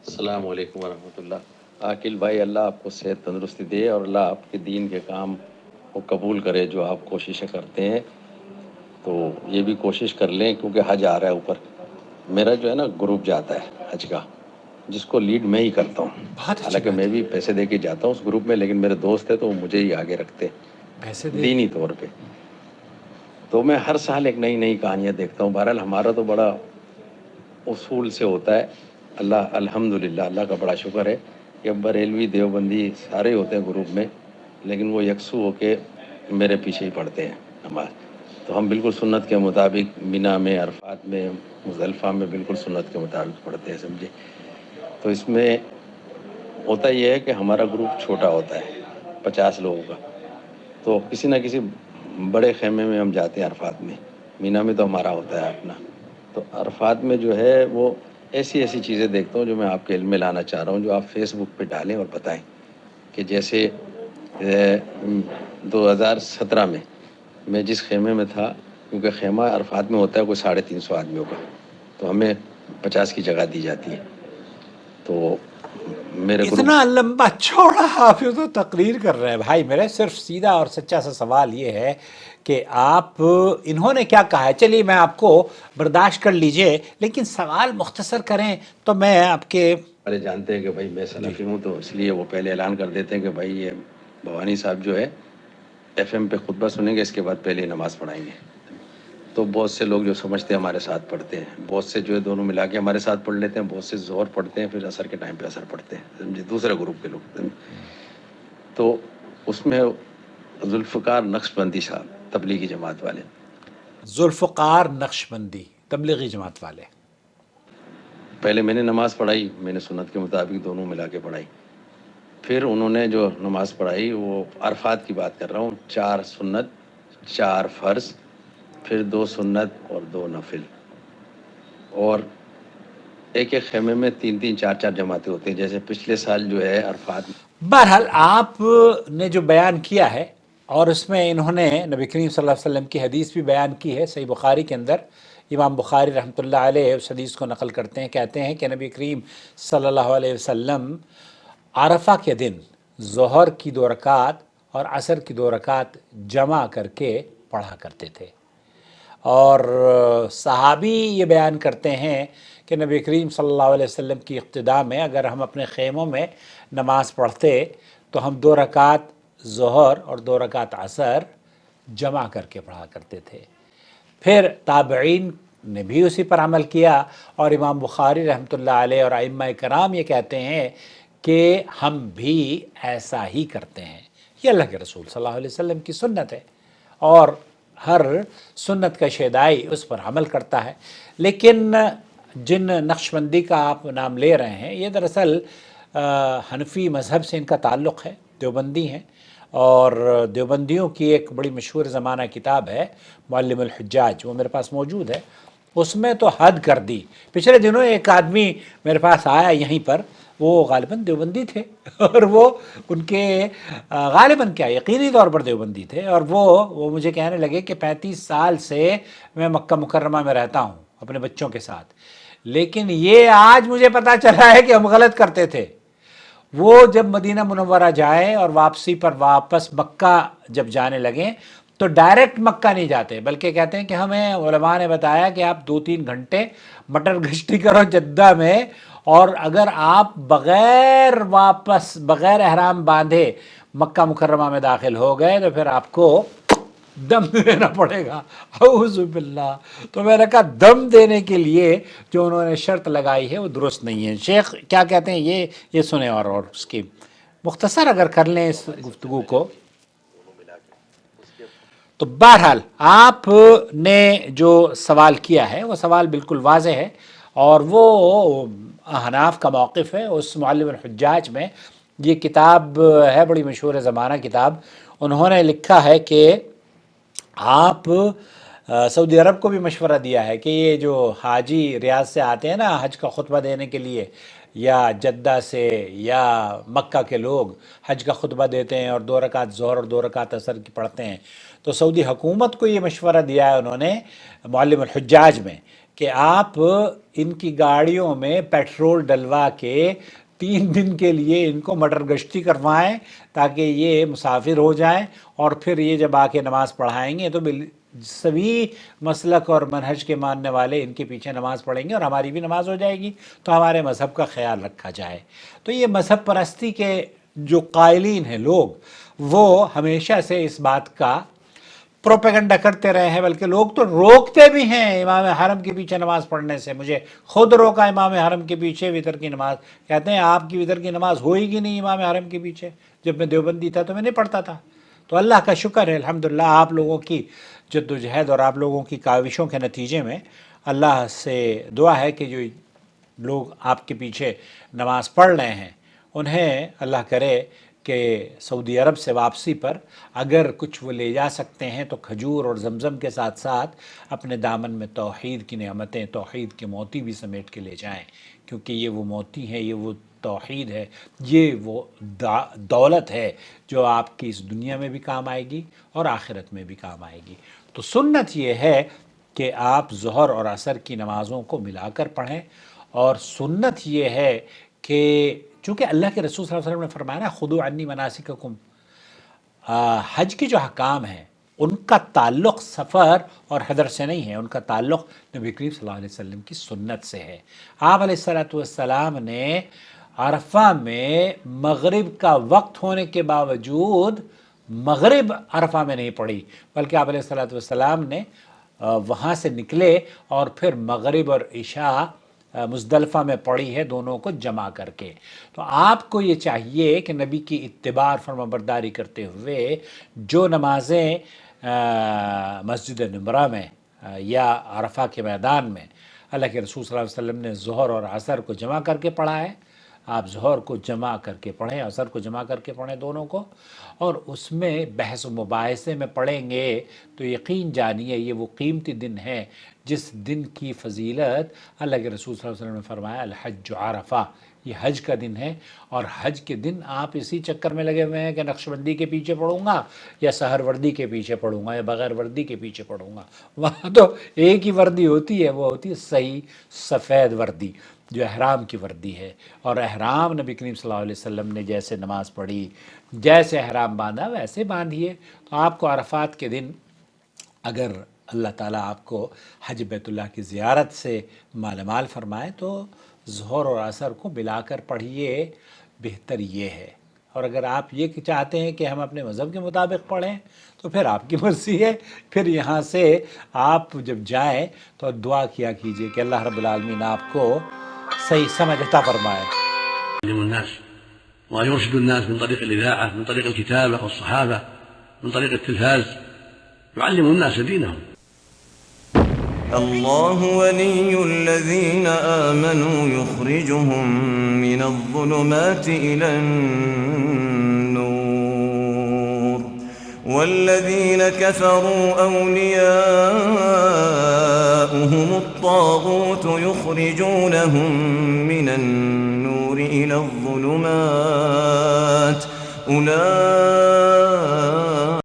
السلام علیکم ورحمۃ اللہ۔ عاقل بھائی، اللہ آپ کو صحت تندرستی دے اور اللہ آپ کے دین کے کام کو قبول کرے جو آپ کوششیں کرتے ہیں۔ تو یہ بھی کوشش کر لیں کیونکہ حج آ رہا ہے اوپر۔ میرا جو ہے نا گروپ جاتا ہے حج کا، جس کو لیڈ میں ہی کرتا ہوں۔ بہت اچھی حالانکہ بات میں ہے، بھی پیسے دے کے جاتا ہوں اس گروپ میں، لیکن میرے دوست ہیں تو وہ مجھے ہی آگے رکھتے پیسے دے دینی طور پہ۔ تو میں ہر سال ایک نئی نئی کہانیاں دیکھتا ہوں۔ بہرحال ہمارا تو بڑا اصول سے ہوتا ہے۔ اللہ الحمدللہ، اللہ کا بڑا شکر ہے کہ بریلوی دیوبندی سارے ہوتے ہیں گروپ میں، لیکن وہ یکسو ہو کے میرے پیچھے ہی پڑھتے ہیں نماز۔ تو ہم بالکل سنت کے مطابق مینا میں، عرفات میں، مزدلفہ میں بالکل سنت کے مطابق پڑھتے ہیں، سمجھے۔ تو اس میں ہوتا یہ ہے کہ ہمارا گروپ چھوٹا ہوتا ہے، 50 لوگوں کا۔ تو کسی نہ کسی بڑے خیمے میں ہم جاتے ہیں عرفات میں۔ مینا میں تو ہمارا ہوتا ہے اپنا۔ تو عرفات میں جو ہے وہ ایسی ایسی چیزیں دیکھتا ہوں جو میں آپ کے علم میں لانا چاہ رہا ہوں، جو آپ فیس بک پہ ڈالیں اور بتائیں کہ جیسے 2017 میں میں جس خیمے میں تھا، کیونکہ خیمہ عرفات میں ہوتا ہے کوئی 350 آدمیوں کا، تو ہمیں 50 کی جگہ دی جاتی ہے۔ تو میرے گروپ اتنا لمبا چوڑا آپ یہ تو تقریر کر رہے ہیں بھائی میرے۔ صرف سیدھا اور سچا سا سوال یہ ہے کہ آپ انہوں نے کیا کہا ہے، چلیے میں آپ کو برداشت کر لیجئے، لیکن سوال مختصر کریں تو میں آپ کے والے جانتے ہیں کہ بھائی میں جی سلفی ہوں، تو اس لیے وہ پہلے اعلان کر دیتے ہیں کہ بھائی یہ بھوانی صاحب جو ہے ایف ایم پہ خطبہ سنیں گے، اس کے بعد پہلے نماز پڑھائیں گے۔ تو بہت سے لوگ جو سمجھتے ہیں ہمارے ساتھ پڑھتے ہیں، بہت سے جو ہے دونوں ملا کے ہمارے ساتھ پڑھ لیتے ہیں، بہت سے ظہر پڑھتے ہیں پھر عصر کے ٹائم پہ عصر پڑھتے ہیں، سمجھے، دوسرے گروپ کے لوگ۔ تو اس میں ذوالفقار نقش بندی صاحب تبلیغی جماعت والے، ذوالفقار نقشبندی تبلیغی جماعت والے، پہلے میں نے نماز پڑھائی، میں نے سنت کے مطابق دونوں ملا کے پڑھائی۔ پھر انہوں نے جو نماز پڑھائی وہ عرفات کی بات کر رہا ہوں، 4 سنت، 4 فرض، پھر 2 سنت اور 2 نفل، اور ایک ایک خیمے میں 3 4 4 جماعتیں ہوتی ہیں، جیسے پچھلے سال جو ہے عرفات میں۔ بہرحال آپ نے جو بیان کیا ہے اور اس میں انہوں نے نبی کریم صلی اللہ علیہ وسلم کی حدیث بھی بیان کی ہے، صحیح بخاری کے اندر امام بخاری رحمۃ اللہ علیہ اس حدیث کو نقل کرتے ہیں، کہتے ہیں کہ نبی کریم صلی اللہ علیہ وسلم عرفہ کے دن ظہر کی 2 رکعت اور عصر کی 2 رکعت جمع کر کے پڑھا کرتے تھے۔ اور صحابی یہ بیان کرتے ہیں کہ نبی کریم صلی اللہ علیہ وسلم کی اقتداء میں اگر ہم اپنے خیموں میں نماز پڑھتے تو ہم 2 رکعت ظہر اور 2 رکعت عصر جمع کر کے پڑھا کرتے تھے۔ پھر تابعین نے بھی اسی پر عمل کیا، اور امام بخاری رحمۃ اللہ علیہ اور ائمہ کرام یہ کہتے ہیں کہ ہم بھی ایسا ہی کرتے ہیں۔ یہ اللہ کے رسول صلی اللہ علیہ وسلم کی سنت ہے، اور ہر سنت کا شیدائی اس پر عمل کرتا ہے۔ لیکن جن نقش بندی کا آپ نام لے رہے ہیں، یہ دراصل حنفی مذہب سے ان کا تعلق ہے، دیوبندی ہیں، اور دیوبندیوں کی ایک بڑی مشہور زمانہ کتاب ہے معلم الحجاج، وہ میرے پاس موجود ہے۔ اس میں تو حد کر دی۔ پچھلے دنوں ایک آدمی میرے پاس آیا یہیں پر، وہ غالباً دیوبندی تھے اور وہ ان کے غالباً کیا یقینی طور پر دیوبندی تھے، اور وہ مجھے کہنے لگے کہ 35 سال سے میں مکہ مکرمہ میں رہتا ہوں اپنے بچوں کے ساتھ، لیکن یہ آج مجھے پتا چلا ہے کہ ہم غلط کرتے تھے۔ وہ جب مدینہ منورہ جائے اور واپسی پر واپس مکہ جب جانے لگیں تو ڈائریکٹ مکہ نہیں جاتے، بلکہ کہتے ہیں کہ ہمیں علماء نے بتایا کہ آپ 2 3 گھنٹے مٹر گشتی کرو جدہ میں، اور اگر آپ بغیر احرام باندھے مکہ مکرمہ میں داخل ہو گئے تو پھر آپ کو دم دینا پڑے گا۔ اعوذ باللہ۔ تو میں نے کہا دم دینے کے لیے جو انہوں نے شرط لگائی ہے وہ درست نہیں ہے۔ شیخ کیا کہتے ہیں یہ سنیں، اور اس کی مختصر اگر کر لیں اس گفتگو کو تو بہرحال آپ نے جو سوال کیا ہے وہ سوال بالکل واضح ہے، اور وہ احناف کا موقف ہے۔ اس معلم الحجاج میں یہ کتاب ہے، بڑی مشہور زمانہ کتاب، انہوں نے لکھا ہے کہ آپ سعودی عرب کو بھی مشورہ دیا ہے کہ یہ جو حاجی ریاض سے آتے ہیں نا حج کا خطبہ دینے کے لیے، یا جدہ سے یا مکہ کے لوگ حج کا خطبہ دیتے ہیں اور 2 رکعت ظہر اور 2 رکعت عصر کی پڑھتے ہیں، تو سعودی حکومت کو یہ مشورہ دیا ہے انہوں نے معلم الحجاج میں کہ آپ ان کی گاڑیوں میں پیٹرول ڈلوا کے 3 دن کے لیے ان کو مٹر گشتی کروائیں تاکہ یہ مسافر ہو جائیں، اور پھر یہ جب آ کے نماز پڑھائیں گے تو سبھی مسلک اور منہج کے ماننے والے ان کے پیچھے نماز پڑھیں گے اور ہماری بھی نماز ہو جائے گی، تو ہمارے مذہب کا خیال رکھا جائے۔ تو یہ مذہب پرستی کے جو قائلین ہیں لوگ، وہ ہمیشہ سے اس بات کا پروپیگنڈا کرتے رہے ہیں، بلکہ لوگ تو روکتے بھی ہیں امام حرم کے پیچھے نماز پڑھنے سے۔ مجھے خود روکا امام حرم کے پیچھے وطر کی نماز، کہتے ہیں آپ کی وطر کی نماز ہوئے گی نہیں امام حرم کے پیچھے۔ جب میں دیوبندی تھا تو میں نہیں پڑھتا تھا۔ تو اللہ کا شکر ہے الحمدللہ، آپ لوگوں کی جد و جہد اور آپ لوگوں کی کاوشوں کے نتیجے میں اللہ سے دعا ہے کہ جو لوگ آپ کے پیچھے نماز پڑھ رہے ہیں انہیں اللہ کرے کہ سعودی عرب سے واپسی پر اگر کچھ وہ لے جا سکتے ہیں تو کھجور اور زمزم کے ساتھ ساتھ اپنے دامن میں توحید کی نعمتیں، توحید کے موتی بھی سمیٹ کے لے جائیں، کیونکہ یہ وہ موتی ہے، یہ وہ توحید ہے، یہ وہ دولت ہے جو آپ کی اس دنیا میں بھی کام آئے گی اور آخرت میں بھی کام آئے گی۔ تو سنت یہ ہے کہ آپ ظہر اور عصر کی نمازوں کو ملا کر پڑھیں، اور سنت یہ ہے کہ چونکہ اللہ کے رسول صلی اللہ علیہ وسلم نے فرمایا نا خذوا عنی مناسککم، حج کے جو حکام ہیں ان کا تعلق سفر اور حضر سے نہیں ہے، ان کا تعلق نبی کریم صلی اللہ علیہ وسلم کی سنت سے ہے۔ آپ علیہ السلام نے عرفہ میں مغرب کا وقت ہونے کے باوجود مغرب عرفہ میں نہیں پڑھی، بلکہ آپ علیہ السلام نے وہاں سے نکلے اور پھر مغرب اور عشاء مزدلفہ میں پڑھی ہے، دونوں کو جمع کر کے۔ تو آپ کو یہ چاہیے کہ نبی کی اتباع اور فرما برداری کرتے ہوئے جو نمازیں مسجد نمرہ میں یا عرفہ کے میدان میں اللہ کے رسول صلی اللہ علیہ وسلم نے ظہر اور عصر کو جمع کر کے پڑھا ہے، آپ ظہر کو جمع کر کے پڑھیں، عصر کو جمع کر کے پڑھیں دونوں کو، اور اس میں بحث و مباحثے میں پڑھیں گے تو یقین جانیے یہ وہ قیمتی دن ہے جس دن کی فضیلت اللہ کے رسول صلی اللہ علیہ وسلم نے فرمایا الحج عرفہ، یہ حج کا دن ہے۔ اور حج کے دن آپ اسی چکر میں لگے ہوئے ہیں کہ نقش بندی کے پیچھے پڑھوں گا یا سحر وردی کے پیچھے پڑھوں گا یا بغیر وردی کے پیچھے پڑھوں گا۔ وہاں تو ایک ہی وردی ہوتی ہے، وہ ہوتی ہے صحیح سفید وردی جو احرام کی وردی ہے، اور احرام نبی کریم صلی اللہ علیہ وسلم نے جیسے نماز پڑھی، جیسے احرام باندھا ویسے باندھیے۔ تو آپ کو عرفات کے دن اگر اللہ تعالیٰ آپ کو حج بیت اللہ کی زیارت سے مال مال فرمائے تو ظہر اور عصر کو ملا کر پڑھیے، بہتر یہ ہے۔ اور اگر آپ یہ چاہتے ہیں کہ ہم اپنے مذہب کے مطابق پڑھیں تو پھر آپ کی مرضی ہے، پھر یہاں سے آپ جب جائیں تو دعا کیا کیجئے کہ اللہ رب العالمین آپ کو صحیح سمجھ عطا فرمائے۔ الناس ويرشد الناس من طريق الإذاعة، من طريق الكتابة والصحابة، من طريق التلفاز، يعلم الناس دينهم۔ الله ولي الذين آمنوا يخرجهم من الظلمات إلى النور والذين كفروا أولياؤهم الطاغوت يخرجونهم من النور إلى الظلمات أولئك